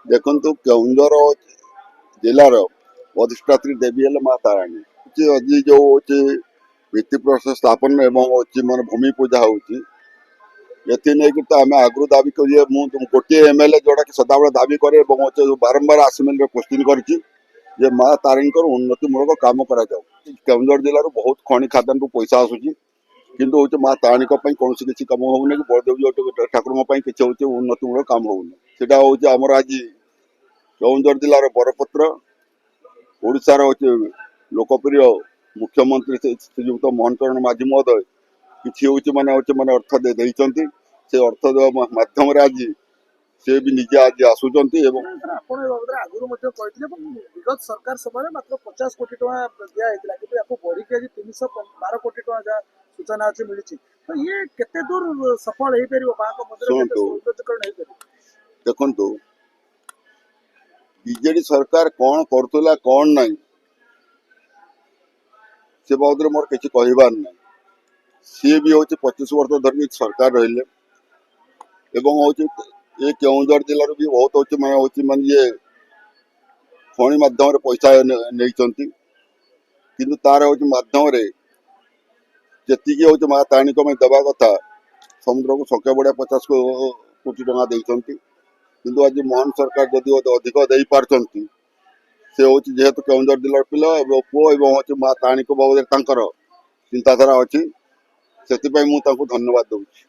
ଦେଖନ୍ତୁ କେଉଁଝର ଜିଲ୍ଲାର ଅଧିଷ୍ଠାତ୍ରୀ ଦେବୀ ହେଲେ ମା ତାରିଣୀ। ଆଜି ଯୋଉ ହଉଛି ଭିତ୍ତିପ୍ରସ୍ତର ସ୍ଥାପନ ଏବଂ ହଉଛି ମାନେ ଭୂମି ପୂଜା ହଉଛି, ଏଥି ନେଇକି ତ ଆମେ ଆଗରୁ ଦାବି କରିବେ। ମୁଁ ଗୋଟିଏ ଏମଏଲଏ ଯୋଉଟା କି ସଦାବେଳେ ଦାବି କରେ ଏବଂ ବାରମ୍ବାର ଆସେମ୍ବଲିରେ କୋଶ୍ଚିନ୍ କରିଛି ଯେ ମା ତାରିଣୀଙ୍କର ଉନ୍ନତିମୂଳକ କାମ କରାଯାଉ। କେଉଁଝର ଜିଲ୍ଲାରୁ ବହୁତ ଖଣି ଖାଦାନରୁ ପଇସା ଆସୁଛି, କିନ୍ତୁ ହଉଛି ମା ତାରିଣୀଙ୍କ ପାଇଁ କୌଣସି କିଛି କାମ ହଉନି କି ବଳଦେବ ଠାକୁରଙ୍କ ପାଇଁ କିଛି ହଉଛି ଉନ୍ନତିମୂଳକ କାମ ହଉନି। ସେଟା ହଉଛି ଆମର ଆଜି କେଉଁଝର ଜିଲ୍ଲାର ବରପତ୍ର ଓଡ଼ିଶାର ହଉଛି ଲୋକପ୍ରିୟ ମୁଖ୍ୟମନ୍ତ୍ରୀ ଶ୍ରୀଯୁକ୍ତ ମୋହନ ଚରଣ ମାଝୀ ମହୋଦୟ କିଛି ମାନେ ଅର୍ଥ ଦେଇଛନ୍ତି। ସେ ଅର୍ଥ ଦେବା ମାଧ୍ୟମରେ ଆଜି ସେ ବି ନିଜେ ଆଜି ଆସୁଛନ୍ତି ଏବଂ ଆପଣ ଏ ବାବଦରେ ଆଗରୁ ମଧ୍ୟ କହିଥିଲେ ଏବଂ ବିଗତ ସରକାର ସମୟରେ ମାତ୍ର 50 କୋଟି ଟଙ୍କା ଦିଆଯାଇଥିଲା, କିନ୍ତୁ ୟାକୁ ବଢିକି ଆଜି 312 କୋଟି ଟଙ୍କା ଯାହା ସୂଚନା ଅଛି ମିଳିଛି। ତ ଇଏ କେତେ ଦୂର ସଫଳ ହେଇପାରିବ, ମାଙ୍କ ମନ୍ଦିର କେତେ ଶୁଣନ୍ତୁ, ସୌନ୍ଦର୍ଯ୍ୟକରଣ ହେଇପାରିବ? ଦେଖନ୍ତୁ ବିଜେଡି ସରକାର କଣ କରୁଥିଲା କଣ ନାହିଁ ସେ ବାବଦରେ ମୋର କିଛି କହିବାର ନାହିଁ। ସିଏ ବି ହଉଛି 25 ବର୍ଷ ଧରିକି ସରକାର ରହିଲେ ଏବଂ ହଉଛି ଏ କେଉଁଝର ଜିଲ୍ଲାରୁ ବି ବହୁତ ମାନେ ଇଏ ଖଣି ମାଧ୍ୟମରେ ପଇସା ନେଇଛନ୍ତି, କିନ୍ତୁ ତାର ହଉଛି ମାଧ୍ୟମରେ ଯେତିକି ହଉଛି ମା ତାରିଣୀଙ୍କ ପାଇଁ ଦେବା କଥା ସମୁଦ୍ରକୁ ସକେ ବଢିଆ 50 କୋଟି ଟଙ୍କା ଦେଇଛନ୍ତି। କିନ୍ତୁ ଆଜି ମୋହନ ସରକାର ଯଦି ଅଧିକ ଦେଇପାରୁଛନ୍ତି, ସେ ହଉଛି ଯେହେତୁ କେଉଁଝର ଜିଲ୍ଲାର ପିଲା ଏବଂ ପୁଅ ଏବଂ ହଉଛି ମା ତାରିଣୀଙ୍କ ବାବଦରେ ତାଙ୍କର ଚିନ୍ତାଧାରା ଅଛି, ସେଥିପାଇଁ ମୁଁ ତାଙ୍କୁ ଧନ୍ୟବାଦ ଦଉଛି।